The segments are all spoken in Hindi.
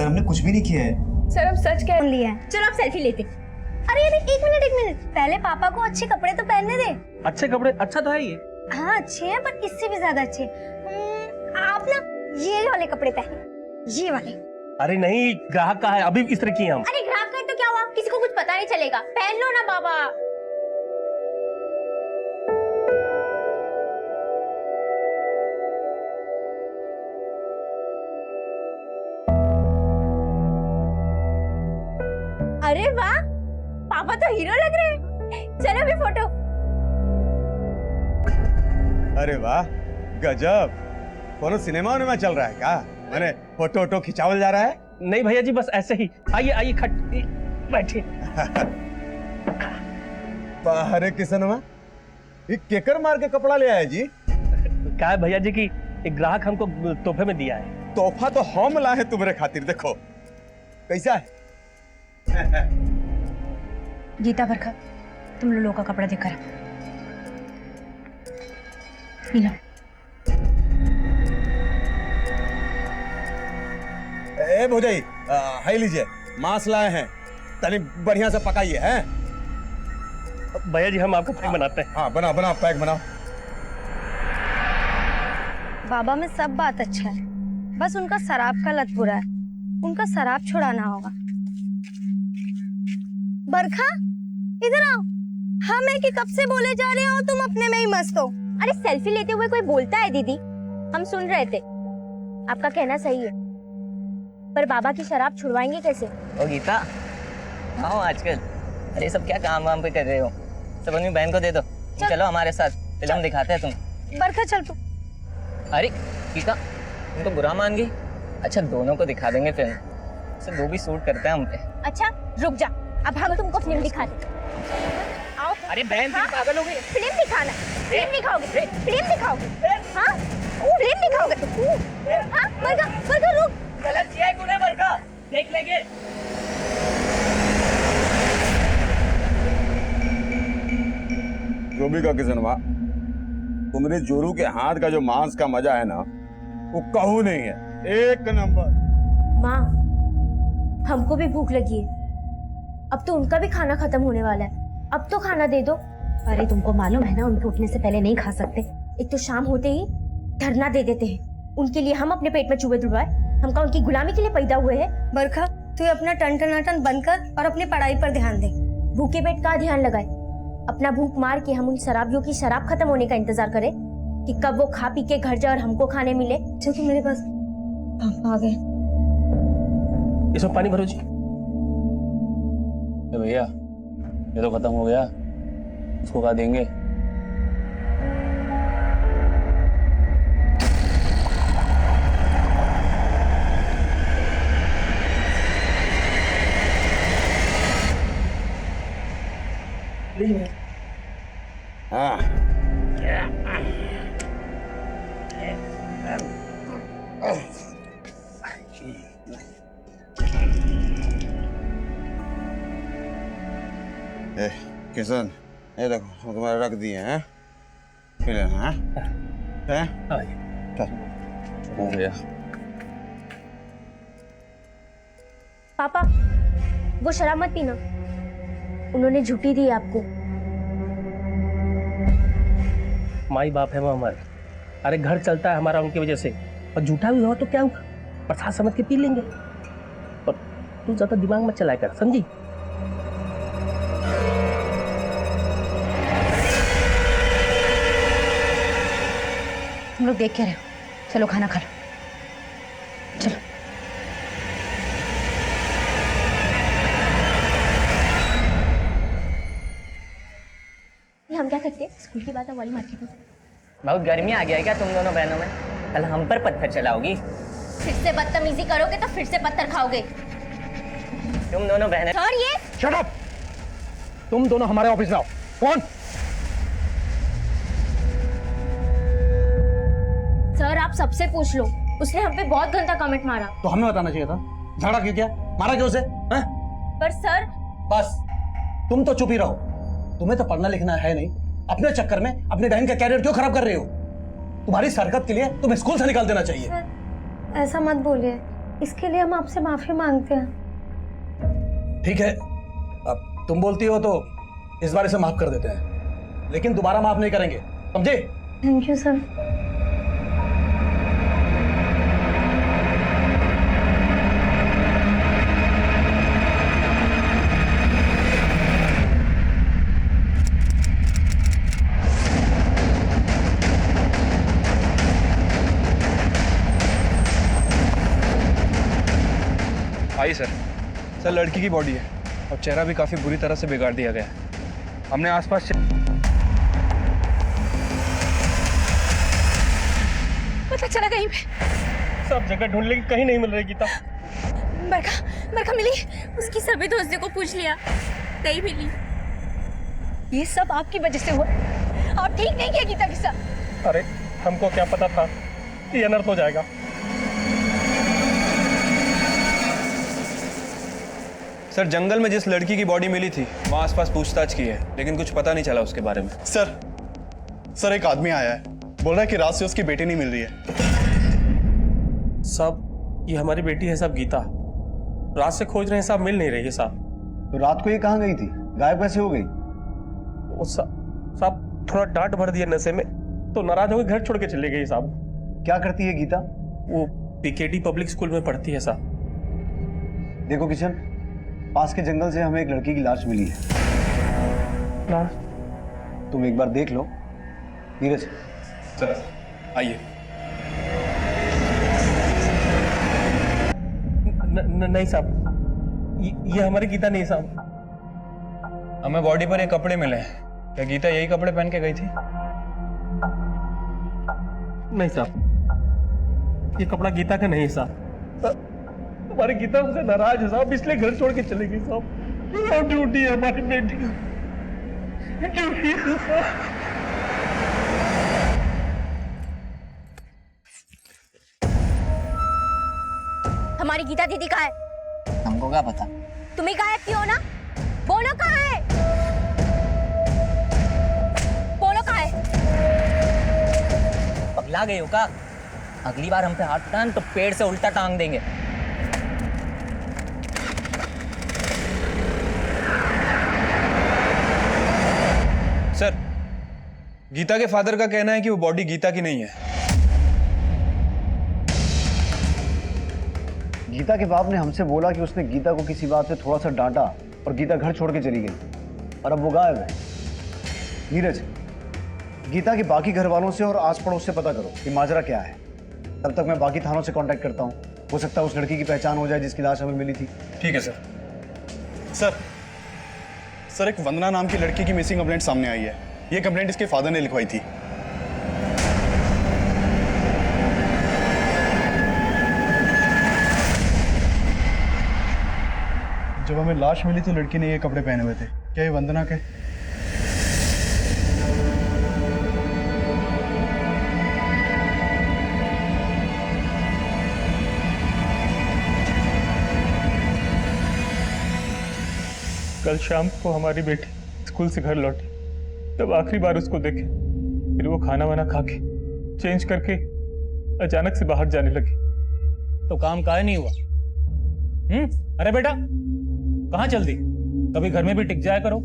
सर हमने कुछ भी नहीं किया है। सर हम सच कह लिया है। चलो आप सेल्फी लेते। अरे अरे एक मिनट पहले पापा को अच्छे कपड़े तो पहनने दे। अच्छे कपड़े अच्छा तो है ये। हाँ अच्छे हैं पर इससे भी ज्यादा अच्छे। आप ना ये वाले कपड़े पहने, ये वाले। अरे नहीं, ग्राहक का है, अभी इस तरह की हम। अरे ग्राहक का तो क्या हुआ, किसी को कुछ पता नहीं चलेगा, पहन लो ना बाबा। अरे वाह, पापा तो हीरो लग रहे हैं। चलो भी फोटो। अरे वाह गजब, कोनो सिनेमा में चल रहा है क्या? मैंने फोटो खिंचावल जा रहा है? नहीं भैया जी, बस ऐसे ही। आइए आइए, खट बैठिए। अरे किसनवा, ये केकर मार के कपड़ा ले आया जी? क्या है भैया जी की एक ग्राहक हमको तोहफे में दिया है। तोहफा तो हम लाए तुम्हारे खातिर, देखो कैसा है। गीता बरखा, तुम लोगों का कपड़ा देखकर लो। ए भौजाई, है लीजिए, मांस लाए हैं, तनी बढ़िया से पकाइए हैं। भैया जी हम आपका पैक बनाते हैं। हाँ बना पैक बनाओ। बाबा में सब बात अच्छा है, बस उनका शराब का लत बुरा है, उनका शराब छुड़ाना होगा। बरखा इधर आओ, हम है कि कब से बोले जा रहे हो, तुम अपने में ही मस्त हो। अरे सेल्फी लेते हुए कोई बोलता है दीदी, हम सुन रहे थे। आपका कहना सही है, पर बाबा की शराब छुड़वाएंगे कैसे? ओ गीता, आओ आजकल। अरे सब क्या काम वाम पे कर रहे हो? सब अपनी बहन को दे दो। चलो हमारे साथ फिल्म दिखाते हैं तुम। बरखा चल तू। अरे गीता, तुम तो बुरा मान गई। अच्छा दोनों को दिखा देंगे फिल्म, सब वो भी सूट करते हैं हम पे। अच्छा रुक जा, अब हम तुमको फिल्म दिखाते। आओ। अरे बहन तुम पागल हो गई। फिल्म दिखाना, फिल्म दिखाओगे, फिल्म दिखाओगे। हाँ फिल्म दिखाओगे। हाँ बरखा रुक। गलत किया है तूने बरखा, देख लेंगे। जो भी का किसनवा, तुम्हारे जोरू के हाथ का जो मांस का मजा है ना, वो कहू नहीं है, एक नंबर। माँ, हमको भी भूख लगी है, अब तो उनका भी खाना खत्म होने वाला है, अब तो खाना दे दो। अरे तुमको मालूम है ना, उनके उठने से पहले नहीं खा सकते। एक तो शाम होते ही धरना दे देते हैं, उनके लिए हम अपने पेट में चूहे तुड़वाए, हम का उनकी गुलामी के लिए पैदा हुए हैं। बरखा तू अपना टन बंद कर और अपनी पढ़ाई पर ध्यान दे। भूखे पेट का ध्यान लगाए, अपना भूख मार के हम उन शराबियों की शराब खत्म होने का इंतजार करें कि कब वो खा पी के घर जाए और हमको खाने मिले। जो कि मेरे पास पापा आ गए। इसमें पानी भरो जी। भैया ये तो खत्म हो गया, उसको क्या देंगे? हाँ किशन, ये देखो तुम्हारे रख दिए हैं, पी लेना है? हो गया। पापा वो शराब मत पीना, उन्होंने झूठी दी आपको। माई बाप है वो हमारे। अरे घर चलता है हमारा उनकी वजह से, और झूठा भी हुआ तो क्या हुआ, प्रसाद समझ के पी लेंगे। और तू ज्यादा दिमाग मत चलाया कर, समझी? तुम लोग देख के रहे हो, चलो खाना खा लो, चलो। हम क्या करते हैं, स्कूल की बात है वाली मार्केट में। बहुत गर्मी आ गया है क्या तुम दोनों बहनों में? कल हम पर पत्थर चलाओगी? फिर से बदतमीजी करोगे तो फिर से पत्थर खाओगे। तुम दोनों बहनें। सर ये शट अप! तुम दोनों हमारे ऑफिस में आओ। कौन? सर आप सबसे पूछ लो, उसने हम पे बहुत गंदा कमेंट मारा। तो हमें बताना चाहिए था। झगड़ा क्यों किया? मारा क्यों उसे? हैं? पर सर। बस तुम तो चुप ही रहो, तुम्हें तो पढ़ना लिखना है नहीं, अपने चक्कर में अपनी बहन का कैरियर क्यों खराब कर रहे हो? तुम्हारी हरकत के लिए तुम्हें स्कूल से निकाल देना चाहिए। ऐसा मत बोलिए, इसके लिए हम आपसे माफी मांगते हैं। ठीक है, अब तुम बोलती हो तो इस बार इसे माफ कर देते हैं, लेकिन दोबारा माफ नहीं करेंगे, समझे? Thank you sir. I sir. Sir लड़की की बॉडी है और चेहरा भी काफ़ी बुरी तरह से बिगाड़ दिया गया है। हमने आसपास पता चला कहीं पे? सब जगह ढूंढ लेकिन कहीं नहीं मिल रही गीता। बरखा मिली, उसकी सभी दोस्तों को पूछ लिया, नहीं मिली। ये सब आपकी वजह से हुआ। आप ठीक नहीं किया गीता के साथ। अरे हमको क्या पता था कि अनर्थ हो जाएगा। सर जंगल में जिस लड़की की बॉडी मिली थी वहाँ आसपास पूछताछ की है, लेकिन कुछ पता नहीं चला उसके बारे में। सर एक आदमी आया है, बोल रहा है कि रात से उसकी बेटी नहीं मिल रही है। साहब ये हमारी बेटी है साहब, गीता। रात से खोज रहे हैं साहब, मिल नहीं रही है साहब। तो रात को ये कहाँ गई थी, गायब कैसे हो गई? वो साहब थोड़ा डांट भर दिया नशे में, तो नाराज होकर घर छोड़ के चले गई साहब। क्या करती है गीता? वो पीकेडी पब्लिक स्कूल में पढ़ती है साहब। देखो किशन, पास के जंगल से हमें एक लड़की की लाश मिली है। लाश? तुम एक बार देख लो। नीरज सर आइए। नहीं साहब, ये हमारी गीता नहीं साहब। हमें बॉडी पर ये कपड़े मिले हैं, क्या गीता यही कपड़े पहन के गई थी? नहीं साहब, ये कपड़ा गीता का नहीं है साहब। हमारी गीता हमसे नाराज है साहब, इसलिए घर छोड़ के चली गई साहब। ड्यूटी है हमारी बेटी, ड्यूटी है साहब। हमारी गीता दीदी कहाँ है? हमको क्या पता। तुम ही गायब क्यों हो ना? बोलो कहाँ है? बोलो कहाँ है? पगला गई हो का? अगली बार हम पे हाथ उठान तो पेड़ से उल्टा टांग देंगे। सर गीता के फादर का कहना है कि वो बॉडी गीता की नहीं है। गीता के बाप ने हमसे बोला कि उसने गीता को किसी बात पे थोड़ा सा डांटा और गीता घर छोड़ के चली गई और अब वो गायब है। नीरज, गीता के बाकी घर वालों से और आस पड़ोस से पता करो कि माजरा क्या है। तब तक मैं बाकी थानों से कांटेक्ट करता हूँ, हो सकता है उस लड़की की पहचान हो जाए जिसकी लाश हमें मिली थी। ठीक है सर। सर एक वंदना नाम की लड़की की मिसिंग कंप्लेंट सामने आई है। ये कंप्लेंट इसके फादर ने लिखवाई थी। जब हमें लाश मिली तो लड़की ने ये कपड़े पहने हुए थे। क्या ये वंदना के? कल शाम को हमारी बेटी स्कूल से घर लौटी, तब आखिरी बार उसको देखे। फिर वो खाना वाना खा के चेंज करके अचानक से बाहर जाने लगी। तो काम काहे नहीं हुआ? अरे बेटा कहाँ चल दी? कभी घर में भी टिक जाया करो।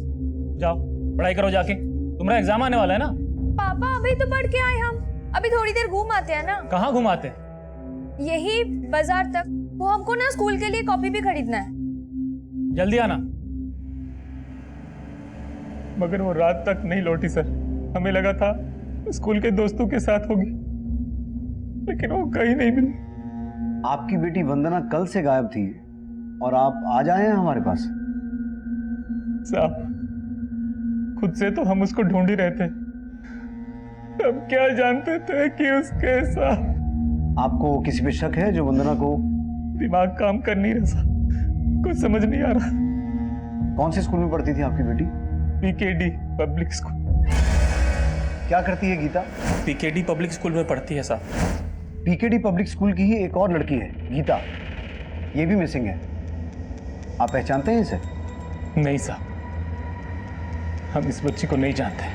जाओ पढ़ाई करो जाके, तुम्हारा एग्जाम आने वाला है ना। पापा अभी तो पढ़ के आए हम, अभी थोड़ी देर घूम आते हैं ना। कहाँ घुमाते? यही बाजार तक। वो हमको ना स्कूल के लिए कॉपी भी खरीदना है। जल्दी आना। मगर वो रात तक नहीं लौटी सर। हमें लगा था स्कूल के दोस्तों के साथ होगी, लेकिन वो कहीं नहीं मिली। आपकी बेटी वंदना कल से गायब थी और आप आज आए हैं हमारे पास। साहब खुद से तो हम उसको ढूंढ ही रहे थे, तब क्या जानते थे कि उसके साथ। आपको किसी पे शक है जो वंदना को? दिमाग काम कर नहीं रहा, कुछ समझ नहीं आ रहा। कौन से स्कूल में पढ़ती थी आपकी बेटी? PKD public school. क्या करती है गीता? पीकेडी पब्लिक स्कूल में पढ़ती है साहब। पीकेडी पब्लिक स्कूल की ही एक और लड़की है गीता, ये भी मिसिंग है। आप पहचानते हैं इसे? नहीं साहब, हम इस बच्ची को नहीं जानते।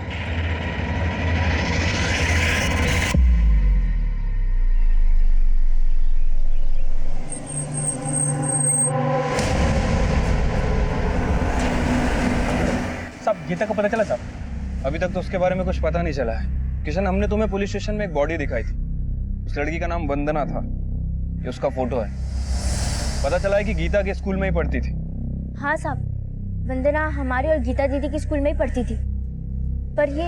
गीता को पता चला साहब? अभी तक तो उसके बारे में कुछ पता नहीं चला है। किशन, हमने तुम्हें पुलिस स्टेशन में एक बॉडी दिखाई थी। उस लड़की का नाम वंदना था। ये उसका फोटो है। पता चला है कि गीता के स्कूल में ही पढ़ती थी। हाँ साहब, वंदना हमारे और गीता दीदी के स्कूल में ही पढ़ती थी। पर ये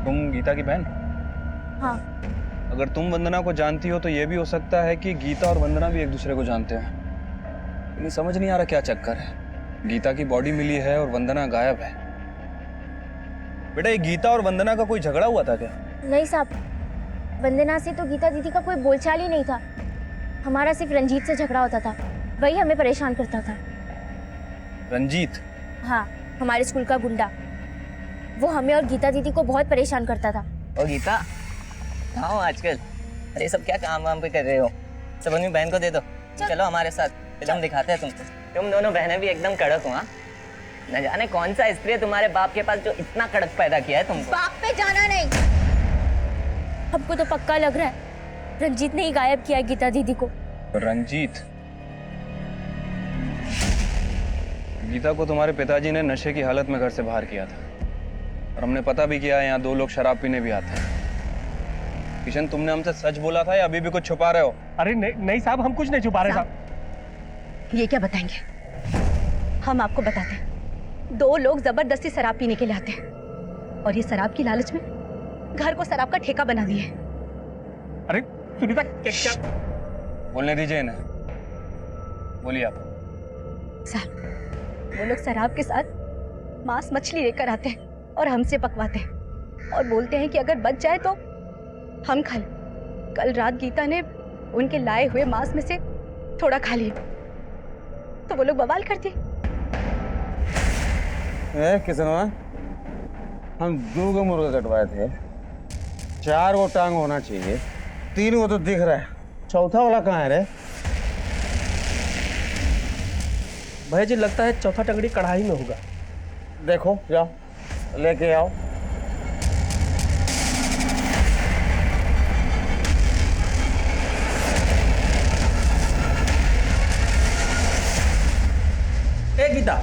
तुम गीता की बहन? हाँ। अगर तुम वंदना को जानती हो तो ये भी हो सकता है कि गीता और वंदना भी एक दूसरे को जानते हैं। लेकिन समझ नहीं आ रहा क्या चक्कर है। गीता की बॉडी मिली है और वंदना गायब है। बेटा, ये गीता और वंदना का कोई झगड़ा हुआ था क्या? नहीं साहब, वंदना से तो गीता दीदी का कोई बोलचाल ही नहीं था। हमारा सिर्फ रंजीत से झगड़ा होता था, वही हमें परेशान करता था। रंजीत? हाँ, हमारे स्कूल का गुंडा। वो हमें और गीता दीदी को बहुत परेशान करता था। और गीता कहाँ हो आजकल? अरे सब क्या काम वाम पे कर रहे हो? सब अपनी बहन को दे दो, चलो हमारे साथ, फिल्म दिखाते हैं तुमको। तुम दोनों बहनें भी एकदम कड़क हो। हाँ, न जाने कौन सा स्त्री है तुम्हारे बाप के पास जो इतना कड़क पैदा किया है तुमको। बाप पे जाना नहीं। हमको तो पक्का लग रहा है रंजीत ने ही गायब किया गीता दीदी को। रंजीत? गीता को तुम्हारे पिताजी ने नशे की हालत में घर से बाहर किया था और हमने पता भी किया है यहाँ 2 लोग शराब पीने भी आते हैं। किशन, तुमने हमसे सच बोला था या अभी भी कुछ छुपा रहे हो? अरे नहीं साहब, हम कुछ नहीं छुपा रहे साहब। ये क्या बताएंगे? हम आपको बताते हैं। 2 लोग जबरदस्ती शराब पीने के लिए आते हैं और ये शराब की लालच में घर को शराब का ठेका बना दिए। अरे सुनीता, क्या? बोलने दीजिए इन्हें। बोलिए आप। साहब, वो लोग शराब के साथ मांस मछली लेकर आते हैं और हमसे पकवाते हैं और बोलते हैं कि अगर बच जाए तो हम खा लें। कल रात गीता ने उनके लाए हुए मांस में से थोड़ा खा लिया तो वो लोग बवाल कर दिए। किसनवा, हम 2 गो मुर्गा कटवाए थे, 4 गो टांग होना चाहिए, 3 गो तो दिख रहा है, चौथा वाला कहाँ है रे? भैया जी, लगता है चौथा टंगड़ी कढ़ाई में होगा। देखो, जाओ लेके आओ। ए गीता,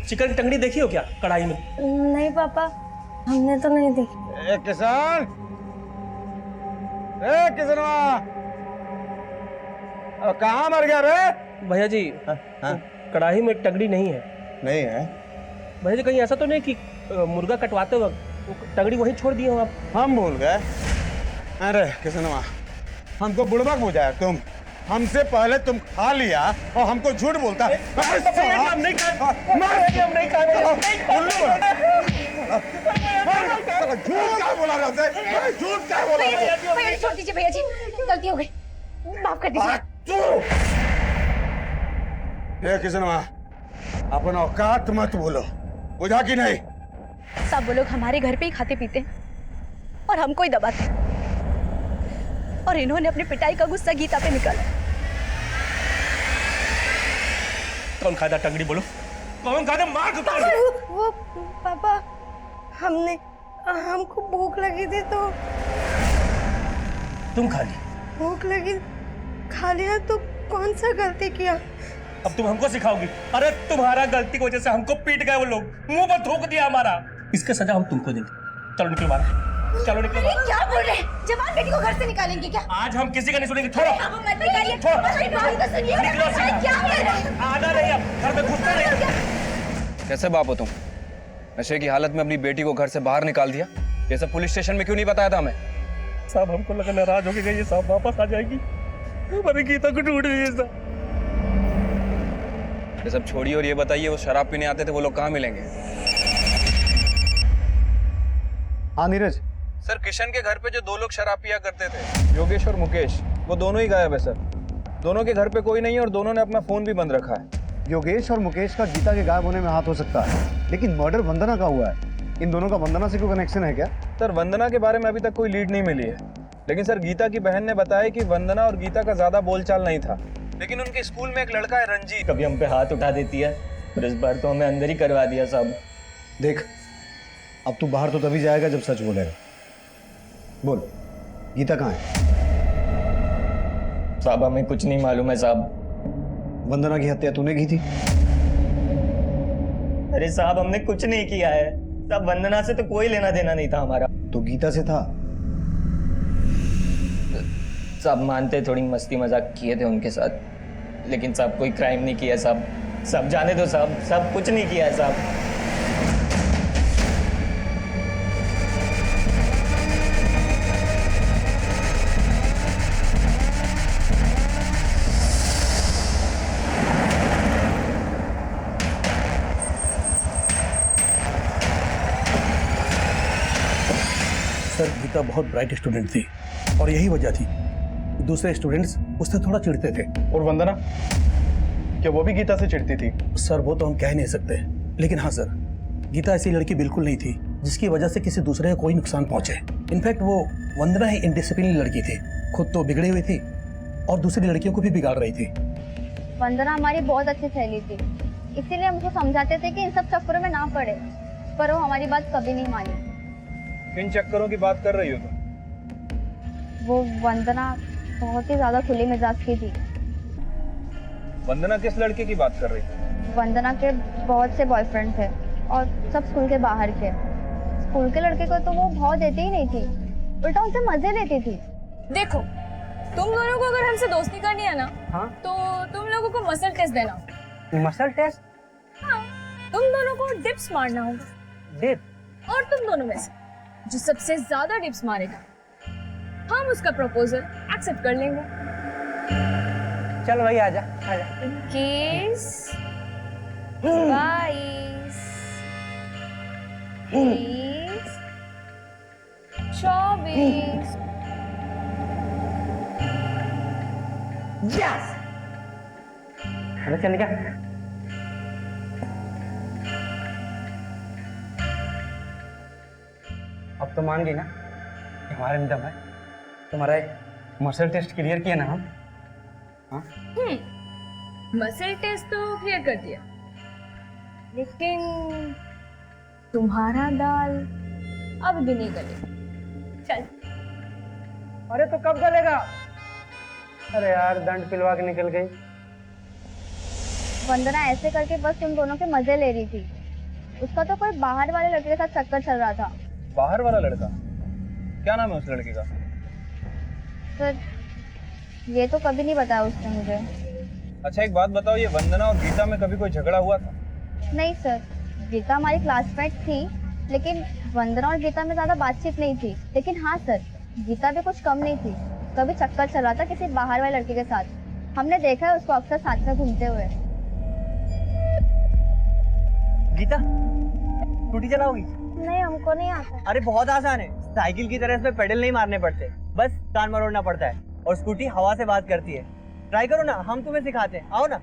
चिकन टंगड़ी देखी हो क्या कढ़ाई में? नहीं पापा, हमने तो नहीं देखी। किसान, किसनवा, कहाँ मर गया रे? भैया जी, कढ़ाई में टंगड़ी नहीं है। नहीं है भैया जी, कहीं ऐसा तो नहीं कि मुर्गा कटवाते वक्त टंगड़ी वहीं छोड़ दिए हो आप? हम भूल गए। अरे किसनवा, हमको बुड़बक बुझाया तुम। हमसे पहले तुम खा लिया और हमको झूठ बोलता है। हम नहीं खाए, हम नहीं खाए। झूठ क्या बोला रहा है? झूठ क्या बोला रहा है? भैया जी, छोड़ दीजिए भैया जी, गलती हो गई, माफ कर दीजिए। किसनवा, अपन औकात मत बोलो, बुझा कि नहीं? सब वो लोग हमारे घर पे ही खाते पीते और हमको ही दबाते और इन्होंने अपनी पिटाई का गुस्सा गीता पे निकाला। कौन खादा टंगड़ी? बोलो, कौन खादा? मार दो। वो पापा, हमको भूख लगी थी तो तुम खा ली? भूख लगी, खा लिया तो कौन सा गलती किया? अब तुम हमको सिखाओगी? अरे तुम्हारा गलती की वजह से हमको पीट गए वो लोग, मुंह पर थूक दिया हमारा। इसका सजा हम तुमको देंगे। चलो निकलो बाहर, चलो निकलो बाहर। क्या बोल रहे हैं? जवान बेटी को घर से निकालेंगे क्या? आज हम किसी का नहीं सुनेंगे। छोड़ो, मत निकालिए, छोड़ो। हमारी बात तो सुनिए। निकलो सीधा। क्या बोल रहे हैं? आना नहीं, अब घर में घुसना नहीं। कैसे बाप हो तुम? नशे की हालत में अपनी बेटी को घर से बाहर निकाल दिया। ये सब पुलिस स्टेशन में क्यों नहीं बताया था हमें? साहब, हमको लगा नाराज हो गई, ये साहब वापस आ जाएगी, हमारी गीता को ढूंढ रही है साहब। ये सब छोड़िए और ये बताइए, वो शराब पीने आते थे, वो लोग कहाँ मिलेंगे? हाँ नीरज, सर, किशन के घर पे जो 2 लोग शराब पिया करते थे, योगेश और मुकेश, वो दोनों ही गायब है सर। दोनों के घर पे कोई नहीं है और दोनों ने अपना फोन भी बंद रखा है। योगेश और मुकेश का गीता के गायब होने में हाथ हो सकता है, लेकिन मर्डर वंदना का हुआ है। इन दोनों का वंदना से कोई कनेक्शन है क्या? सर, वंदना के बारे में अभी तक कोई लीड नहीं मिली है, लेकिन सर गीता की बहन ने बताया कि वंदना और गीता का ज्यादा बोलचाल नहीं था, लेकिन उनके स्कूल में एक लड़का है रंजीत। कभी हम पे हाथ उठा देती है और इस बार तो हमें अंदर ही करवा दिया साहब। देख, अब तू बाहर तो तभी जाएगा जब सच बोलेगा। बोल, गीता कहाँ है? साहब, हमें कुछ नहीं मालूम है साहब। वंदना की हत्या तूने की थी? अरे साहब हमने कुछ नहीं किया है साहब, वंदना से तो कोई लेना देना नहीं था हमारा। तो गीता से था। साहब मानते थोड़ी मस्ती मजाक किए थे उनके साथ, लेकिन साहब कोई क्राइम नहीं किया साहब। सब जाने दो साहब, सब कुछ नहीं किया है साहब। सर गीता बहुत ब्राइट स्टूडेंट थी और यही वजह थी कि दूसरे स्टूडेंट्स उससे थोड़ा चिढ़ते थे। और वंदना, क्या वो भी गीता से चिढ़ती थी? सर वो तो हम कह नहीं सकते, लेकिन हाँ सर, गीता ऐसी लड़की बिल्कुल नहीं थी जिसकी वजह से किसी दूसरे को कोई नुकसान पहुंचे। इनफैक्ट वो वंदना ही इनडिसिप्लिन लड़की थी, खुद तो बिगड़ी हुई थी और दूसरी लड़कियों को भी बिगाड़ रही थी। वंदना हमारी बहुत अच्छी सहेली थी, इसीलिए हम उसको समझाते थे कि इन सब चक्करों में ना पड़े, पर वो हमारी बात कभी नहीं मानी। किन चक्करों की बात कर रही हो तुम? वो वंदना बहुत ही ज्यादा खुली मिजाज की थी। वंदना किस लड़के की बात कर रही है? वंदना के बहुत से बॉयफ्रेंड थे और सब स्कूल के बाहर के। स्कूल के लड़के को तो वो भाव देती ही नहीं थी, उल्टा उनसे मजे लेती थी। देखो, तुम दोनों को अगर हमसे दोस्ती करनी है ना, हाँ? तो तुम लोगों को मसल टेस्ट देना। Muscle test? हाँ, तुम दोनों को डिप्स मारना होगा। डिप? और तुम दोनों में से जो सबसे ज्यादा डिप्स मारेगा, हम उसका प्रपोजल एक्सेप्ट कर लेंगे। चल भाई आजा आजा। 21, 22, 23, 24। यस! अरे चल क्या? अब तो मान गई ना कि हमारे में दम है। तुम्हारा मसल टेस्ट क्लियर किया ना हम? हाँ? मसल टेस्ट तो क्लियर कर दिया, लेकिन तुम्हारा दाल अब भी नहीं गले। चल। अरे तो कब गलेगा? अरे यार दंड पिलवा के निकल गई। वंदना ऐसे करके बस तुम दोनों के मजे ले रही थी। उसका तो कोई बाहर वाले लड़के के साथ चक्कर चल रहा था। बाहर वाला लड़का? क्या नाम है उस लड़के का? सर ये तो कभी नहीं बताया उसने मुझे। अच्छा एक बात बताओ, ये वंदना और गीता में कभी कोई झगड़ा हुआ था? नहीं सर, गीता हमारी क्लासमेट थी, लेकिन वंदना और गीता में ज्यादा बातचीत नहीं थी। लेकिन हाँ सर, गीता भी कुछ कम नहीं थी, कभी चक्कर चल रहा था किसी बाहर वाले लड़के के साथ। हमने देखा है उसको अक्सर साथ में घूमते हुए। गीता, स्कूटी चलाओगी? नहीं, हमको नहीं आता। अरे बहुत आसान है, साइकिल की तरह इसमें पेडल नहीं मारने पड़ते, बस कान मरोड़ना पड़ता है और स्कूटी हवा से बात करती है। ट्राई करो ना, हम तुम्हें सिखाते हैं, आओ ना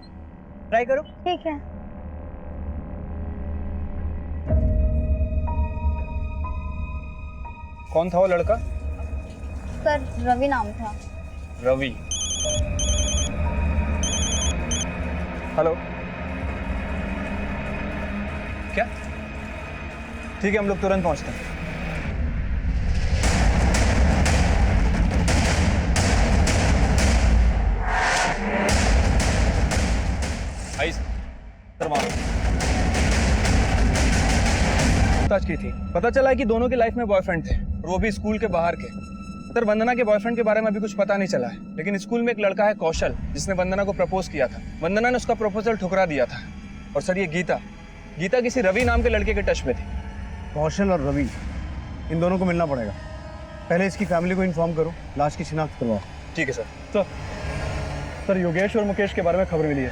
ट्राई करो। ठीक है। कौन था वो लड़का? सर रवि नाम था। रवि? हेलो, क्या? ठीक है, हम लोग तुरंत पहुंचते हैं। आई सर, पूछताछ की थी, पता चला है कि दोनों की लाइफ में बॉयफ्रेंड थे और वो भी स्कूल के बाहर के। सर वंदना के बॉयफ्रेंड के बारे में अभी कुछ पता नहीं चला है, लेकिन स्कूल में एक लड़का है कौशल, जिसने वंदना को प्रपोज किया था। वंदना ने उसका प्रपोजल ठुकरा दिया था। और सर ये गीता किसी रवि नाम के लड़के के टच में थी। कौशल और रवि, इन दोनों को मिलना पड़ेगा। पहले इसकी फैमिली को इन्फॉर्म करो, लाश की शिनाख्त करवाओ। ठीक है सर। सर योगेश और मुकेश के बारे में खबर मिली है,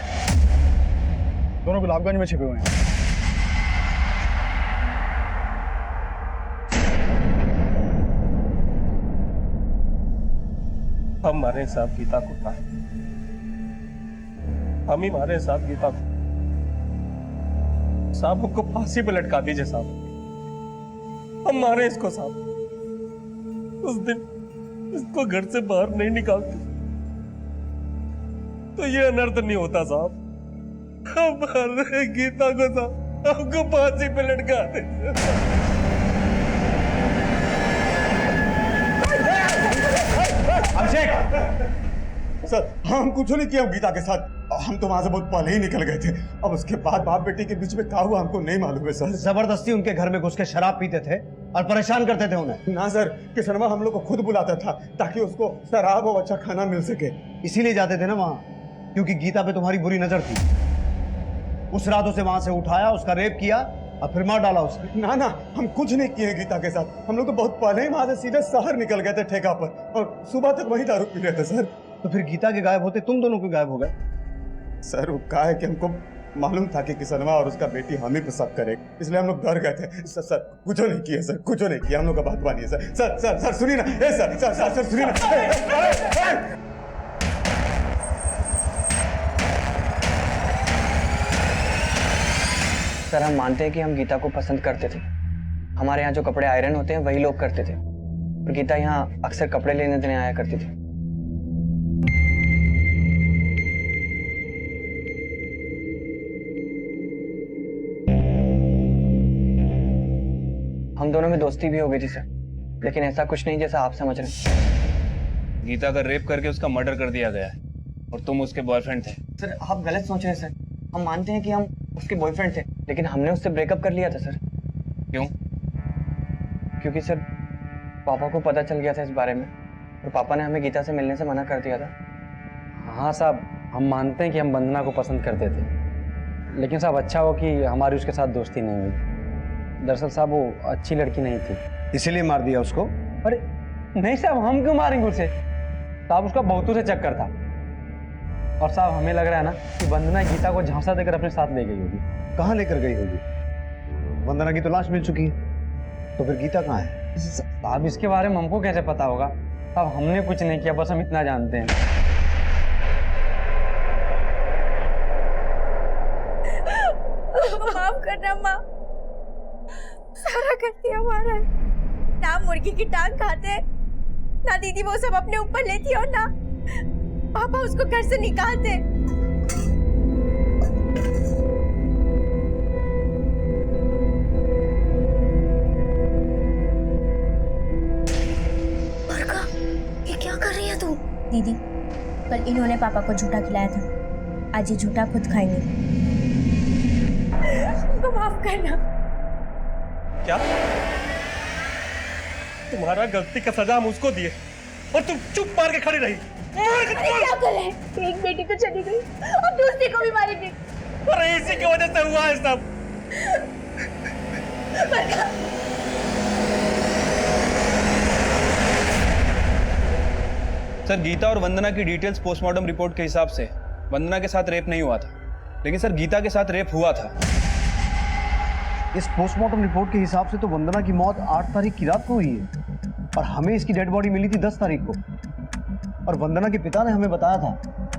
दोनों गुलाबगंज में छिपे हुए हैं। हम मारे साहब गीता को था, हम ही मारे साहब गीता को। साहब हमको फांसी पे लटका दीजिए साहब, हम मारे इसको साहब। उस दिन इसको घर से बाहर नहीं निकालते तो ये अनर्थ नहीं होता साहब। हम मार रहे गीता को साहब, हमको फांसी पे लटका दीजिए। अभिषेक सर हम कुछ नहीं किया गीता के साथ, हम तो वहां से बहुत पहले ही निकल गए थे। अब उसके बाद बाप बेटी के बीच में क्या हुआ हमको नहीं मालूम है सर। जबरदस्ती उनके घर में घुस के शराब पीते थे और परेशान करते थे उन्हें। ना सर, किसनवा हम लोग को खुद बुलाता था ताकि उसको शराब और अच्छा खाना मिल सके। इसीलिए जाते थे ना वहां, क्योंकि गीता पे तुम्हारी बुरी नजर थी। उस रात उसे वहां से उठाया, उसका रेप किया और फिर मार डाला उसे। ना ना, हम कुछ नहीं किए गीता के साथ। हम लोग तो बहुत पहले ही वहां से सीधे शहर निकल गए थे ठेका पर, और सुबह तक वही दारू पी रहे थे सर। तो फिर गीता के गायब होते तुम दोनों क्यों गायब हो गए? सर वो कहा है कि हमको मालूम था कि किसनवा और उसका बेटी हम ही पे शक करे, इसलिए हम लोग डर गए थे। सर कुछ नहीं किया सर, कुछ नहीं किया, हम लोग का बात मानिए सर। सर सर सर सुनिए ना, ए सर सर सर सर सुनिए ना। सर हम मानते हैं कि हम गीता को पसंद करते थे। हमारे यहाँ जो कपड़े आयरन होते हैं वही लोग करते थे, और गीता यहाँ अक्सर कपड़े लेने देने आया करती थी। हम दोनों में दोस्ती भी हो गई थी सर, लेकिन ऐसा कुछ नहीं जैसा आप समझ रहे हैं। गीता का रेप करके उसका मर्डर कर दिया गया है और तुम उसके बॉयफ्रेंड थे। सर आप गलत सोच रहे हैं सर। हम मानते हैं कि हम उसके बॉयफ्रेंड थे, लेकिन हमने उससे ब्रेकअप कर लिया था सर। क्यों? क्योंकि सर पापा को पता चल गया था इस बारे में, और पापा ने हमें गीता से मिलने से मना कर दिया था। हाँ साहब, हम मानते हैं कि हम वंदना को पसंद करते थे, लेकिन साहब अच्छा हो कि हमारी उसके साथ दोस्ती नहीं हुई। दरअसल साहब वो अच्छी लड़की नहीं थी, इसीलिए मार दिया उसको। अरे नहीं साहब, हम क्यों मारेंगे उसे? साहब उसका बहुतों से चक्कर था, और साहब हमें लग रहा है ना कि वंदना गीता को झांसा देकर अपने साथ ले गई होगी। कहाँ लेकर गई होगी? वंदना की तो लाश मिल चुकी है, तो फिर गीता कहाँ है? साहब इसके बारे में हमको कैसे पता होगा? साहब हमने कुछ नहीं किया, बस हम इतना जानते हैं। माफ करना माँ, सारा करती हमारा। ना मुर्गी की टांग खाते, ना दीदी वो सब अपने ऊपर लेती, और ना पापा उसको घर से निकालते। बरका, ये क्या कर रही है तू? दीदी, कल इन्होंने पापा को झूठा खिलाया था, आज ये झूठा खुद खाएंगे। उनको माफ करना। क्या तुम्हारा गलती का सजा हम उसको दिए और तुम चुप मार के खड़ी रही? क्या करे? एक बेटी तो चली गई और दूसरी को भी मारी गई। अरे इसी की वजह से हुआ है सब। सर गीता और वंदना की डिटेल्स पोस्टमार्टम रिपोर्ट के हिसाब से वंदना के साथ रेप नहीं हुआ था, लेकिन सर गीता के साथ रेप हुआ था। इस पोस्टमार्टम रिपोर्ट के हिसाब से तो वंदना की मौत 8 तारीख की रात को हुई है, और हमें इसकी डेड बॉडी मिली थी 10 तारीख को। और वंदना के पिता ने हमें बताया था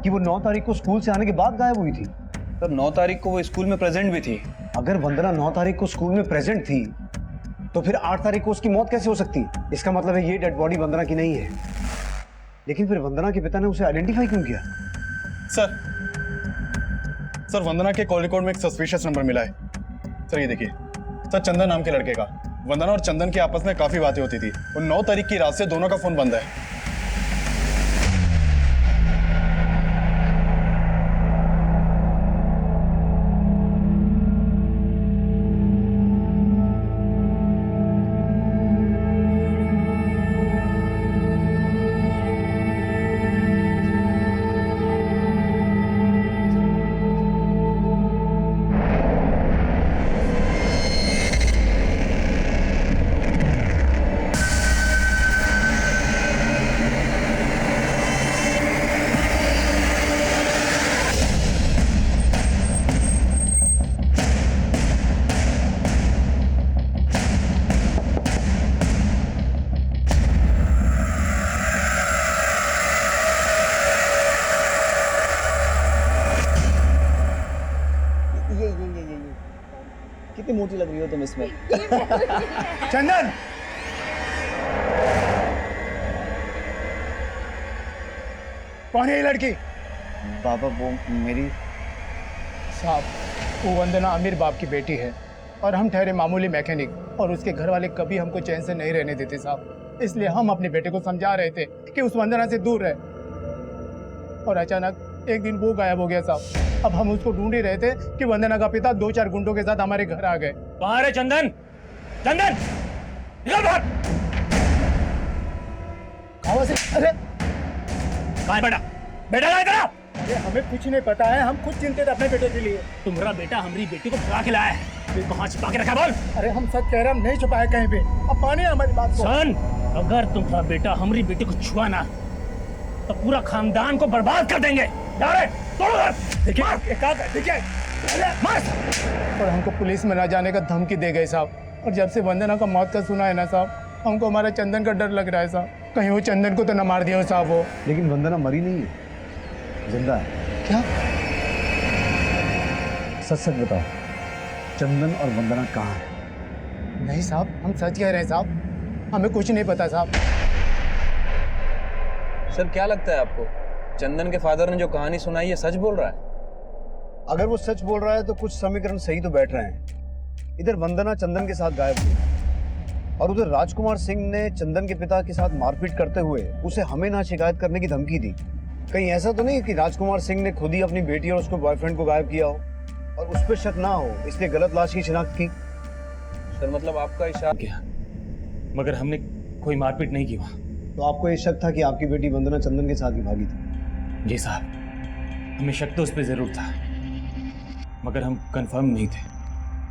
कि वो 9 तारीख को स्कूल से आने के बाद गायब हुई थी। सर 9 तारीख को वो स्कूल में प्रेजेंट भी थी। अगर वंदना 9 तारीख को स्कूल में प्रेजेंट थी, तो फिर 8 तारीख को उसकी मौत कैसे हो सकती है? इसका मतलब है ये डेड बॉडी वंदना की नहीं है। लेकिन फिर वंदना के पिता ने उसे आइडेंटिफाई क्यों किया? सर वंदना के कॉल रिकॉर्ड में एक सस्पिशियस नंबर मिला है। सर ये देखिए, सर चंदन नाम के लड़के का। वंदना और चंदन की आपस में काफी बातें होती थी, और 9 तारीख की रात से दोनों का फोन बंद है। कितनी मोटी लग रही हो तुम इसमें। चंदन, कौन है ये लड़की? पापा वो मेरी साहब, वो वंदना अमीर बाप की बेटी है, और हम ठहरे मामूली मैकेनिक, और उसके घर वाले कभी हमको चैन से नहीं रहने देते साहब। इसलिए हम अपने बेटे को समझा रहे थे कि उस वंदना से दूर रहे। और अचानक एक दिन वो गायब हो गया साहब। अब हम उसको ढूंढ ही रहे थे कि वंदना का पिता 2-4 गुंडों के साथ हमारे घर आ गए। कहाँ रे चंदन? चंदन निकल बाहर। कहाँ से? अरे कहाँ है बेटा? बेटा कहाँ है तेरा? अरे हमें कुछ नहीं पता है, हम खुद चिंतित अपने बेटे के लिए। तुम्हारा बेटा हमारी बेटी को चुरा के लाया है। तू कहाँ छिपा के रखा है, बोल? अरे हम सच कह रहे हैं, हम नहीं छुपाए कहीं पे। अब मानिए हमारी बात को। सन, अगर तुम्हारा बेटा हमारी बेटी को छुआ ना तो पूरा खानदान को बर्बाद कर देंगे। जा रहे तोड़ो घर। देखिए देखिए और हमको पुलिस में न जाने का धमकी दे गए साहब। और जब से वंदना का मौत का सुना है ना साहब, हमको हमारे चंदन का डर लग रहा है साहब। कहीं वो चंदन को तो न मार दिया हो साहब वो। लेकिन वंदना मरी नहीं है, जिंदा है। क्या? सच सच बताओ, चंदन और वंदना कहाँ है? नहीं साहब, हम सच कह रहे हैं साहब, हमें कुछ नहीं पता साहब। सर क्या लगता है आपको, चंदन के फादर ने जो कहानी सुनाई है सच बोल रहा है? अगर वो सच बोल रहा है तो कुछ समीकरण सही तो बैठ रहे हैं। इधर वंदना चंदन के साथ गायब हुई और उधर राजकुमार सिंह ने चंदन के पिता के साथ मारपीट करते हुए उसे हमें ना शिकायत करने की धमकी दी। कहीं ऐसा तो नहीं कि राजकुमार सिंह ने खुद ही अपनी बेटी और उसके बॉयफ्रेंड को गायब किया हो और उस पर शक ना हो, इसलिए गलत लाश की शिनाख्त की? सर मतलब आपका इशारा क्या? मगर हमने कोई मारपीट नहीं की वहाँ। तो आपको ये शक था कि आपकी बेटी वंदना चंदन के साथ ही भागी थी? जी साहब, हमें शक तो उस पर जरूर था, मगर हम कंफर्म नहीं थे।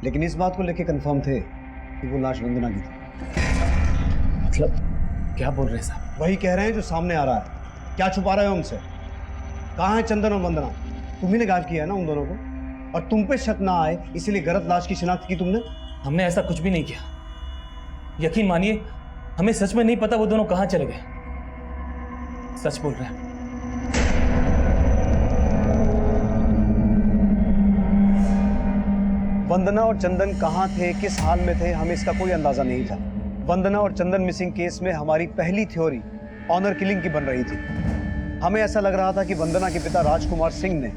लेकिन इस बात को लेकर कंफर्म थे कि वो लाश वंदना की थी। मतलब क्या बोल रहे हैं साहब? वही कह रहे हैं जो सामने आ रहा है। क्या छुपा रहे हो हमसे? कहाँ है चंदन और वंदना? तुम्ही ने गायब किया है ना उन दोनों को, और तुम पे शक ना आए इसीलिए गलत लाश की शिनाख्त की तुमने। हमने ऐसा कुछ भी नहीं किया। यकीन मानिए, हमें सच में नहीं पता वो दोनों कहाँ चले गए। सच बोल रहे हैं। वंदना और चंदन कहाँ थे, किस हाल में थे, हमें इसका कोई अंदाजा नहीं था। वंदना और चंदन मिसिंग केस में हमारी पहली थ्योरी ऑनर किलिंग की बन रही थी। हमें ऐसा लग रहा था कि वंदना के पिता राजकुमार सिंह ने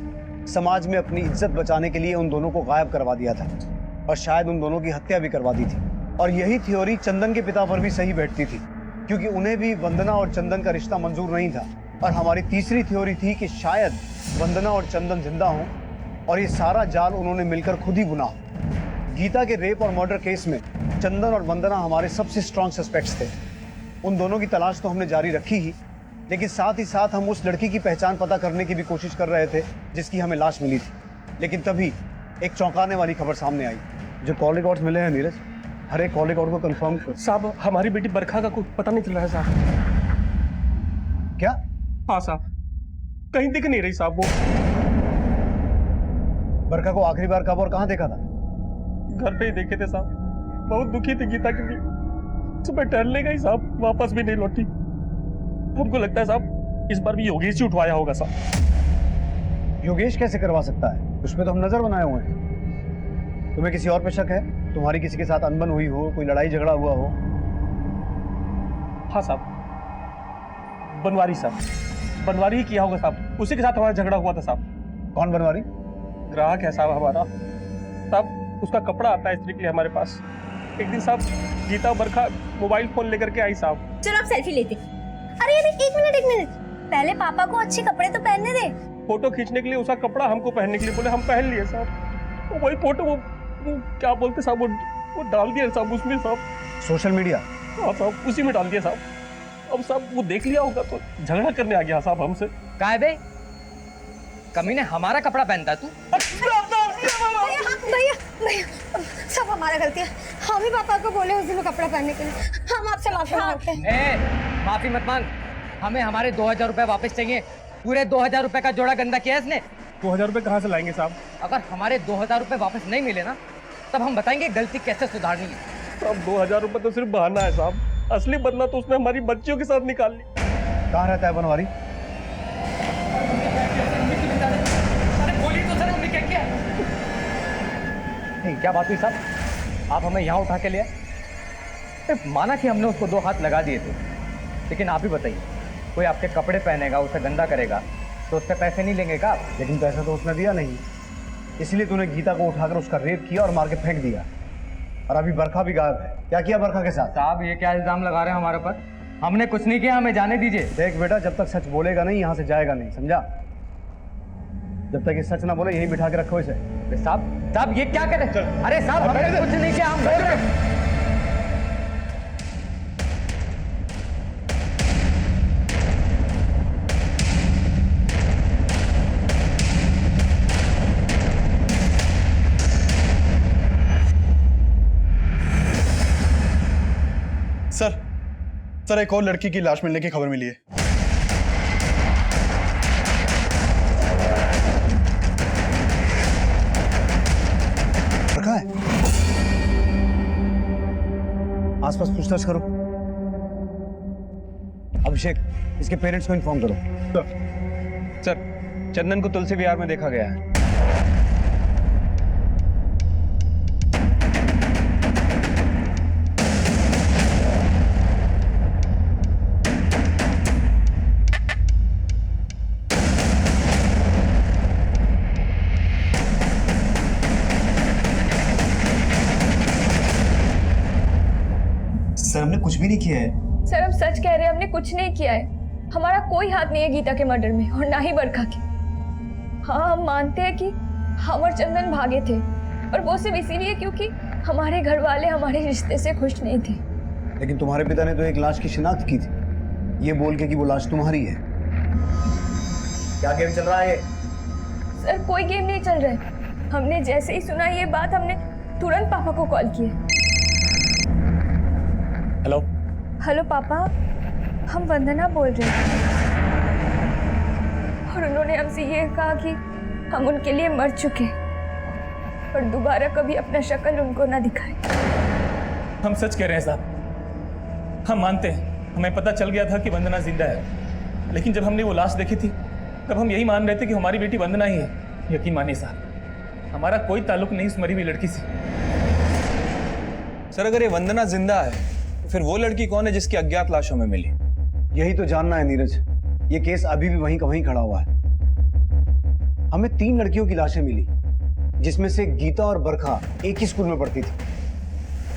समाज में अपनी इज्जत बचाने के लिए उन दोनों को गायब करवा दिया था और शायद उन दोनों की हत्या भी करवा दी थी। और यही थ्योरी चंदन के पिता पर भी सही बैठती थी, क्योंकि उन्हें भी वंदना और चंदन का रिश्ता मंजूर नहीं था। और हमारी तीसरी थ्योरी थी कि शायद वंदना और चंदन जिंदा हों और ये सारा जाल उन्होंने मिलकर खुद ही बुना हो। गीता के रेप और मर्डर केस में चंदन और वंदना हमारे सबसे स्ट्रॉन्ग सस्पेक्ट्स थे। उन दोनों की तलाश तो हमने जारी रखी ही, लेकिन साथ ही साथ हम उस लड़की की पहचान पता करने की भी कोशिश कर रहे थे जिसकी हमें लाश मिली थी। लेकिन तभी एक चौंकाने वाली खबर सामने आई। जो कॉल रिकॉर्ड्स मिले हैं नीरज, हर एक कॉल रिकॉर्ड को कंफर्म कर। साहब हमारी बेटी बरखा का कुछ पता नहीं चल रहा है साहब। क्या? हाँ साहब, कहीं दिख नहीं रही साहब वो। बरखा को आखिरी बार कब और कहाँ देखा था? घर पे ही देखे थे साहब। बहुत दुखी थी गीता के लिए। सुबह टहलने गई साहब, वापस भी नहीं लौटी। हमको लगता है साहब इस बार भी योगेश ही उठवाया होगा साहब। योगेश कैसे करवा सकता है? उस पे तो हम नजर बनाए हुए हैं। तुम्हें किसी और पे शक है? तुम्हारी किसी के साथ अनबन हुई हो, कोई लड़ाई झगड़ा हुआ हो? हाँ साहब, बनवारी साहब, बनवारी ही किया होगा साहब। उसी के साथ हमारा झगड़ा हुआ था साहब। कौन बनवारी? ग्राहक है साहब हमारा। साहब उसका कपड़ा आता है इस्त्री के लिए हमारे पास। एक दिन साहब गीता और बरखा मोबाइल फोन लेकर के आई साहब। चलो आप सेल्फी लेते। अरे एक मिनट, पहले पापा को अच्छे कपड़े तो पहनने दे। फोटो खींचने के लिए उसका कपड़ा हमको पहनने के लिए बोले, हम पहन लिए साहब। वही फोटो वो क्या बोलते साहब, वो डाल दिया साहब उसमें साहब, सोशल मीडिया। हाँ साहब, उसी में डाल दिया साहब। अब साहब वो देख लिया होगा तो झगड़ा करने आ गया साहब हमसे। का है बे? कमीने हमारा कपड़ा पहनता है तू? भैया सब हमारा गलती है। हम ही पापा को बोले उस दिन कपड़ा पहनने के लिए। हम आपसे माफी मांगते हैं। माफी मत मांग, हमें हमारे 2000 रुपए वापस चाहिए। पूरे 2000 रुपए का जोड़ा गंदा किया इसने। 2000 रुपए कहाँ से लाएंगे साहब? अगर हमारे 2000 रुपए वापस नहीं मिले ना, तब हम बताएंगे गलती कैसे सुधारनी है। साहब 2000 रुपए तो सिर्फ बहाना है साहब, असली बदला तो उसने हमारी बच्चियों के साथ निकाल ली। कहाँ रहता है बनवारी? क्या बात हुई साहब? आप हमें यहाँ उठा के लिए माना कि हमने उसको 2 हाथ लगा दिए थे, लेकिन आप ही बताइए, कोई आपके कपड़े पहनेगा, उसे गंदा करेगा तो उससे पैसे नहीं लेंगे क्या? लेकिन पैसा तो उसने दिया नहीं, इसलिए तूने गीता को उठाकर उसका रेप किया और मार के फेंक दिया। और अभी बरखा भी गायब है। क्या किया बरखा के साथ? साहब ये क्या इल्जाम लगा रहे हैं हमारे ऊपर? हमने कुछ नहीं किया, हमें जाने दीजिए। देख बेटा, जब तक सच बोलेगा नहीं यहाँ से जाएगा नहीं, समझा? जब तक ये सच ना बोले यहीं बिठा के रखो इसे। साहब ये क्या कर रहे हैं? अरे साहब हमने कुछ नहीं किया, हम बोल रहे हैं। सर एक और लड़की की लाश मिलने की खबर मिली है। रखा है? आसपास पूछताछ करो। अभिषेक, इसके पेरेंट्स को इन्फॉर्म करो। सर, चंदन को तुलसी विहार में देखा गया है। सर हमने कुछ भी नहीं किया है। सर हम सच कह रहे हैं, हमने कुछ नहीं किया है। हमारा कोई हाथ नहीं है गीता के मर्डर में और ना ही बरखा के। हाँ हम मानते हैं कि हम और चंदन भागे थे और वो सिर्फ इसीलिए क्योंकि हमारे घर वाले हमारे रिश्ते से खुश नहीं थे। लेकिन तुम्हारे पिता ने तो एक लाश की शिनाख्त की थी, ये बोल के कि वो लाश तुम्हारी है। क्या गेम चल रहा है ये? सर कोई गेम नहीं चल रहा है। हमने जैसे ही सुना ये बात हमने तुरंत पापा को कॉल किया। हेलो हेलो पापा, हम वंदना बोल रहे हैं और उन्होंने हमसे ये कहा कि हम उनके लिए मर चुके और दोबारा कभी अपना शक्ल उनको ना दिखाएं। हम सच कह रहे हैं साहब, हम मानते हैं हमें पता चल गया था कि वंदना जिंदा है, लेकिन जब हमने वो लाश देखी थी तब हम यही मान रहे थे कि हमारी बेटी वंदना ही है। यकीन मानिए साहब, हमारा कोई ताल्लुक नहीं उस मरी हुई लड़की से। सर अगर ये वंदना जिंदा है तो फिर वो लड़की कौन है जिसकी अज्ञात लाशों में मिली? यही तो जानना है नीरज। ये केस अभी भी वहीं का वहीं खड़ा हुआ है। हमें 3 लड़कियों की लाशें मिली, जिसमें से गीता और बरखा एक ही स्कूल में पढ़ती थी।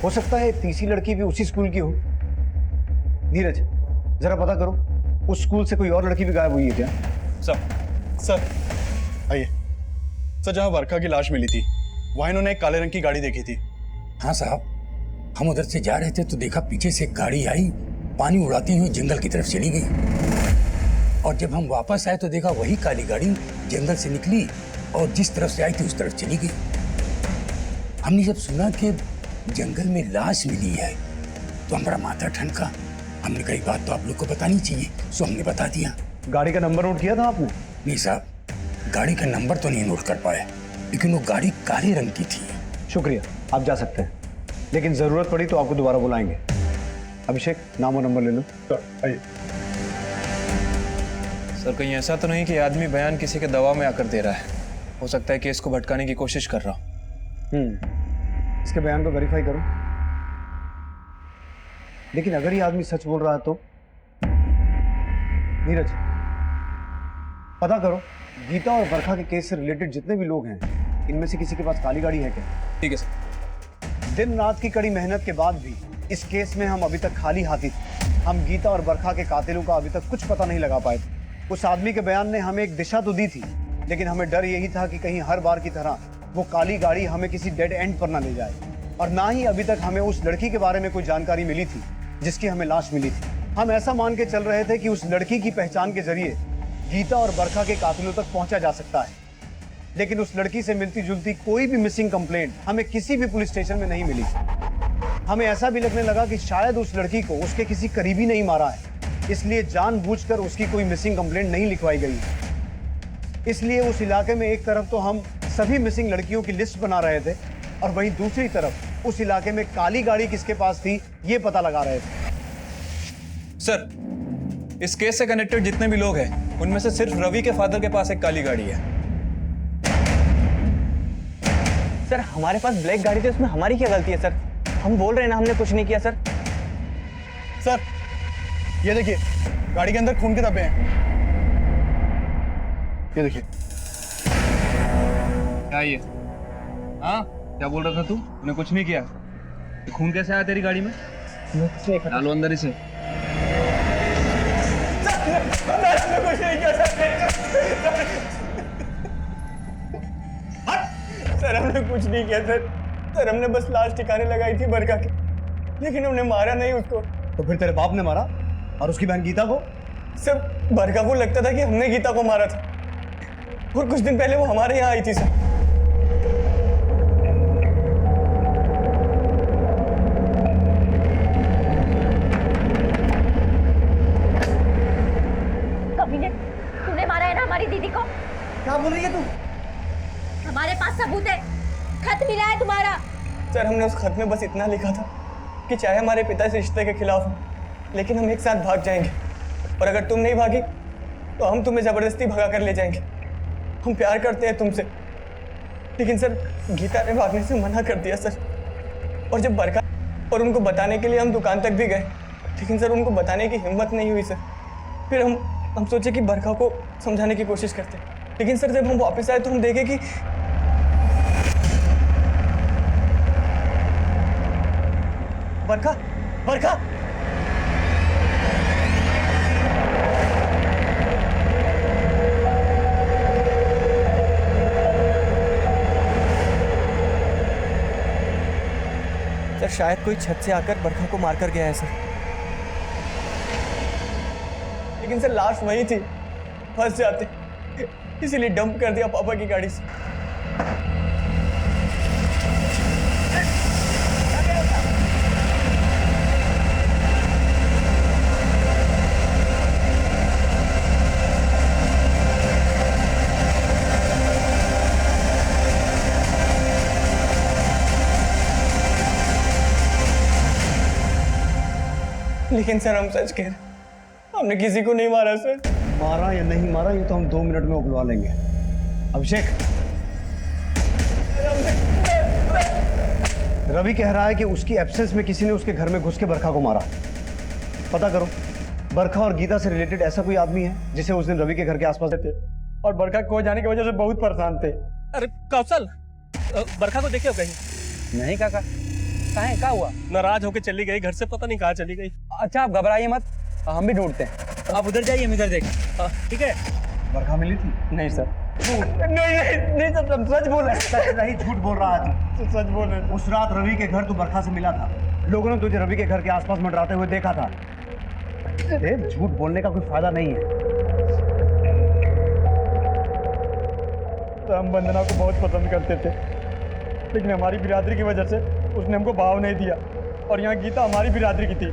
हो सकता है तीसरी लड़की भी उसी स्कूल की हो। नीरज जरा पता करो, उस स्कूल से कोई और लड़की भी गायब हुई है क्या? सर आइए। सर जहाँ वर्षा की लाश मिली थी वहाँ इन्होंने एक काले रंग की गाड़ी देखी थी। हाँ साहब, हम उधर से जा रहे थे तो देखा पीछे से एक गाड़ी आई, पानी उड़ाती हुई जंगल की तरफ चली गई। और जब हम वापस आए तो देखा वही काली गाड़ी जंगल से निकली और जिस तरफ से आई थी उस तरफ चली गई। हमने जब सुना कि जंगल में लाश मिली है तो हमारा माथा ठनका। हमने कही बात तो आप लोग को बतानी चाहिए, सो हमने बता दिया। गाड़ी का नंबर नोट किया था आपने? नहीं साहब, गाड़ी का नंबर तो नहीं नोट कर पाए, लेकिन वो गाड़ी काले रंग की थी। शुक्रिया, आप जा सकते हैं, लेकिन जरूरत पड़ी तो आपको दोबारा बुलाएंगे। अभिषेक नाम और नंबर ले लो। आइए। सर कहीं ऐसा तो नहीं कि आदमी बयान किसी के दबाव में आकर दे रहा है? हो सकता है कि इसको भटकाने की कोशिश कर रहा हूं। इसके बयान को वेरीफाई करो। लेकिन अगर ये आदमी सच बोल रहा है तो नीरज पता करो, गीता और बरखा के केस से रिलेटेड जितने भी लोग हैं इनमें से किसी के पास काली गाड़ी है क्या? ठीक है सर। दिन रात की कड़ी मेहनत के बाद भी इस केस में हम अभी तक खाली हाथी थे। हम गीता और बरखा के कातिलों का अभी तक कुछ पता नहीं लगा पाए थे। उस आदमी के बयान ने हमें एक दिशा तो दी थी, लेकिन हमें डर यही था कि कहीं हर बार की तरह वो काली गाड़ी हमें किसी डेड एंड पर ना ले जाए। और ना ही अभी तक हमें उस लड़की के बारे में कोई जानकारी मिली थी जिसकी हमें लाश मिली थी। हम ऐसा मान के चल रहे थे कि उस लड़की की पहचान के जरिए गीता और बरखा के कातिलों तक पहुंचा जा सकता है, लेकिन उस लड़की से मिलती जुलती कोई भी मिसिंग कंप्लेंट हमें किसी भी पुलिस स्टेशन में नहीं मिली। हमें ऐसा भी लगने लगा कि शायद उस लड़की को उसके किसी करीबी नहीं मारा है, इसलिए जानबूझकर उसकी कोई मिसिंग कंप्लेंट नहीं लिखवाई गई है। इसलिए उस इलाके में एक तरफ तो हम सभी मिसिंग लड़कियों की लिस्ट बना रहे थे और वहीं दूसरी तरफ उस इलाके में काली गाड़ी किसके पास थी ये पता लगा रहे थे। सर इस केस से कनेक्टेड जितने भी लोग हैं उनमें से सिर्फ रवि के फादर के पास एक काली गाड़ी है। सर हमारे पास ब्लैक गाड़ी थी, उसमें हमारी क्या गलती है सर? हम बोल रहे हैं ना हमने कुछ नहीं किया सर। सर ये देखिए, गाड़ी के अंदर खून के धब्बे हैं। ये देखिए। क्या ये? हाँ क्या बोल रहा था तू? तूने कुछ नहीं किया? खून कैसे आया तेरी गाड़ी में? डालो अंदर इसे। कुछ नहीं किया सर। सर हमने बस लाश ठिकाने लगाई थी बरका की, लेकिन हमने मारा नहीं उसको। तो फिर तेरे बाप ने मारा और उसकी बहन गीता को? सर बरका को लगता था कि हमने गीता को मारा था, और कुछ दिन पहले वो हमारे यहाँ आई थी सर। कमीने, तूने मारा है ना हमारी दीदी को? क्या बोल रही है तू? हमारे पास सबूत है, खत मिला है तुम्हारा। सर हमने उस खत में बस इतना लिखा था कि चाहे हमारे पिता इस रिश्ते के खिलाफ हो, लेकिन हम एक साथ भाग जाएंगे, और अगर तुम नहीं भागी तो हम तुम्हें जबरदस्ती भगा कर ले जाएंगे। हम प्यार करते हैं तुमसे। लेकिन सर गीता ने भागने से मना कर दिया सर। और जब बरका और उनको बताने के लिए हम दुकान तक भी गए, लेकिन सर उनको बताने की हिम्मत नहीं हुई सर। फिर हम सोचे कि बरका को समझाने की कोशिश करते, लेकिन सर जब हम वापस आए तो हम देखे कि बरका बरका सर शायद कोई छत से आकर बरखा को मारकर गया है सर। लेकिन सर लाश वही थी, फंस जाते, इसीलिए डंप कर दिया पापा की गाड़ी से। लेकिन सर हम सच कह रहे, हमने किसी को नहीं मारा सर। मारा या नहीं मारा ये तो हम 2 मिनट में उगलवा लेंगे। अभिषेक, रवि कह रहा है कि उसकी एब्सेंस में किसी ने उसके घर में घुस के बरखा को मारा। पता करो, बरखा और गीता से रिलेटेड ऐसा कोई आदमी है जिसे उस दिन रवि के घर के आसपास थे और बरखा खो जाने की वजह से बहुत परेशान थे। अरे कौशल, बरखा को देखे हो कहीं? नहीं काका, कहाँ क्या हुआ? नाराज होके चली गई, घर से पता नहीं कहाँ चली गई। अच्छा आप घबराइए मत, हम भी ढूंढते हैं। आप उधर जाइए, हम इधर देखें। ठीक है। बरखा मिली थी? नहीं सर। नहीं सर, तुम सच बोल रहे। सच नहीं, झूठ बोल रहा है तू। सच बोल रहे। उस रात रवि के घर तू बरखा से मिला था, लोगों ने तुझे रवि के घर के आसपास मंडराते हुए देखा था। झूठ बोलने का कोई फायदा नहीं है। तो हम वंदना को बहुत पसंद करते थे, लेकिन हमारी बिरादरी की वजह से उसने हमको भाव नहीं दिया, और यहाँ गीता हमारी बिरादरी की थी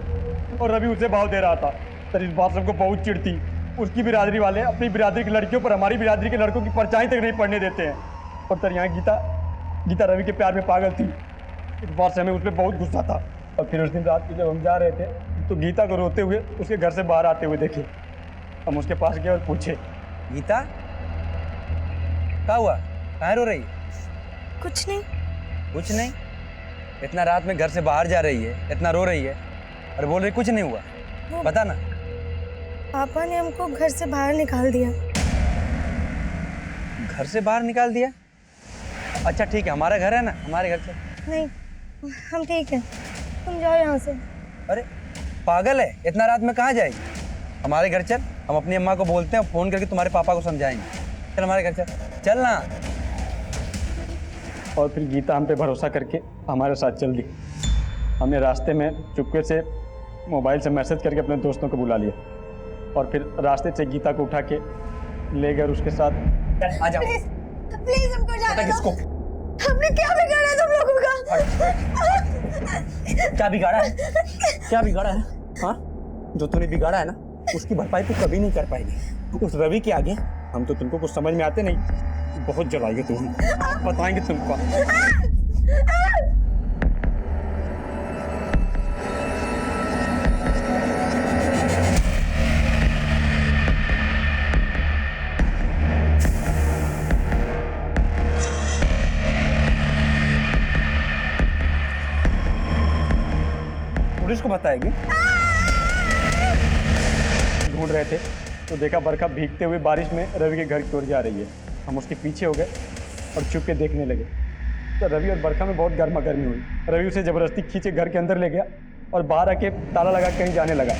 और रवि उसे भाव दे रहा था। सर इस बात से हमको बहुत चिढ़ थी। उसकी बिरादरी वाले अपनी बिरादरी की लड़कियों पर हमारी बिरादरी के लड़कों की परछाई तक नहीं पड़ने देते हैं। और सर यहाँ गीता रवि के प्यार में पागल थी। इस बात से हमें उस पर बहुत गुस्सा था। और फिर उस दिन रात को जब हम जा रहे थे तो गीता को रोते हुए उसके घर से बाहर आते हुए देखे। हम उसके पास गए और पूछे, गीता क्या हुआ, कहाँ रो रही? कुछ नहीं। कुछ नहीं? इतना रात में घर से बाहर जा रही है, इतना रो रही है और बोल रही कुछ नहीं हुआ। बता ना। पापा ने हमको घर से बाहर निकाल दिया। घर से बाहर निकाल दिया? अच्छा ठीक है, हमारा घर है ना, हमारे घर से। नहीं, हम ठीक है, तुम जाओ यहाँ से। अरे पागल है, इतना रात में कहाँ जाएगी? हमारे घर चल, हम अपनी अम्मा को बोलते हैं, फोन करके तुम्हारे पापा को समझाएंगे। चल हमारे घर चल, चल ना। और फिर गीता हम पे भरोसा करके हमारे साथ चल दी। हमने रास्ते में चुपके से मोबाइल से मैसेज करके अपने दोस्तों को बुला लिया, और फिर रास्ते से गीता को उठा के ले गए उसके साथ। आ जाओ। प्लीज हमको जाने दो। किसको? हमने क्या बिगाड़ा तुम लोगों का? क्या बिगाड़ा है? क्या बिगाड़ा है? हाँ, जो तूने बिगाड़ा है ना, उसकी भरपाई तू कभी नहीं कर पाएगी। उस रवि के आगे हम तो तुमको कुछ समझ में आते नहीं। बहुत जलाएंगे तुम, बताएंगे तुमको। पुलिस को बताएगी। ढूंढ रहे थे तो देखा बरखा भीगते हुए बारिश में रवि के घर की ओर जा रही है। हम उसके पीछे हो गए और चुप के देखने लगे। तो रवि और बरखा में बहुत गर्मा गर्मी हुई। रवि उसे जबरदस्ती खींचे घर के अंदर ले गया और बाहर आके ताला लगा कहीं जाने लगा।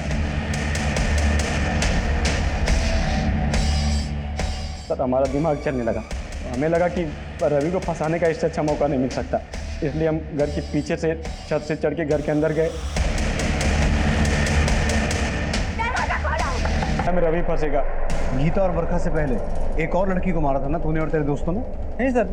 सर हमारा दिमाग चलने लगा। हमें लगा कि पर रवि को फंसाने का इससे अच्छा मौका नहीं मिल सकता, इसलिए हम घर के पीछे से छत से चढ़ के घर के अंदर गए। हमें रवि फंसेगा। गीता और बरखा से पहले एक और लड़की को मारा था ना तूने और तेरे दोस्तों ने? नहीं सर,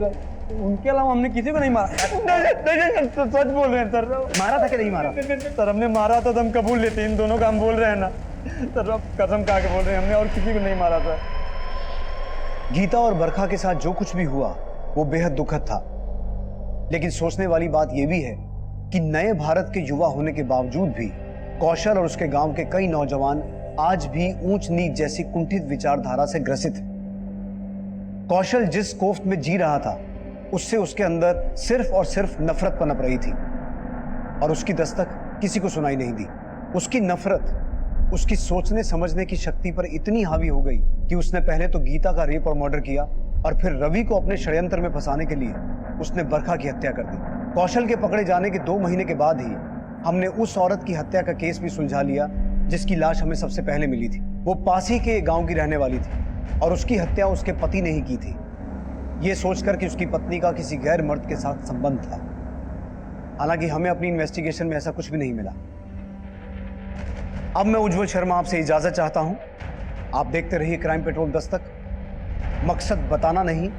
उनके अलावा हमने किसी को नहीं मारा। नहीं, सच बोल रहे हैं सर। मारा था कि नहीं मारा? सर हमने मारा था तो हम कबूल लेते, इन दोनों का हम बोल रहे हैं ना सर, अब कसम खा के बोल रहे हैं हमने और किसी को नहीं मारा था। गीता और बरखा के साथ जो कुछ भी हुआ वो बेहद दुखद था, लेकिन सोचने वाली बात यह भी है कि नए भारत के युवा होने के बावजूद भी कौशल और उसके गांव के कई नौजवान आज भी ऊंच नीच जैसी कुंठित विचारधारा से ग्रसित हैं। कौशल जिस कोफ्त में जी रहा था उससे उसके अंदर सिर्फ और सिर्फ नफरत पनप रही थी और उसकी दस्तक किसी को सुनाई नहीं दी। उसकी नफरत उसकी सोचने समझने की शक्ति पर इतनी हावी हो गई कि उसने पहले तो गीता का रेप और मर्डर किया और फिर रवि को अपने षड्यंत्र में फंसाने के लिए उसने बरखा की हत्या कर दी। कौशल के पकड़े जाने के 2 महीने के बाद ही हमने उस औरत की हत्या का केस भी सुलझा लिया जिसकी लाश हमें सबसे पहले मिली थी। वो पास ही के गांव की रहने वाली थी और उसकी हत्या उसके पति ने ही की थी, ये सोचकर कि उसकी पत्नी का किसी गैर मर्द के साथ संबंध था। हालांकि हमें अपनी इन्वेस्टिगेशन में ऐसा कुछ भी नहीं मिला। अब मैं उज्जवल शर्मा आपसे इजाजत चाहता हूं। आप देखते रहिए क्राइम पेट्रोल दस्तक। मकसद बताना नहीं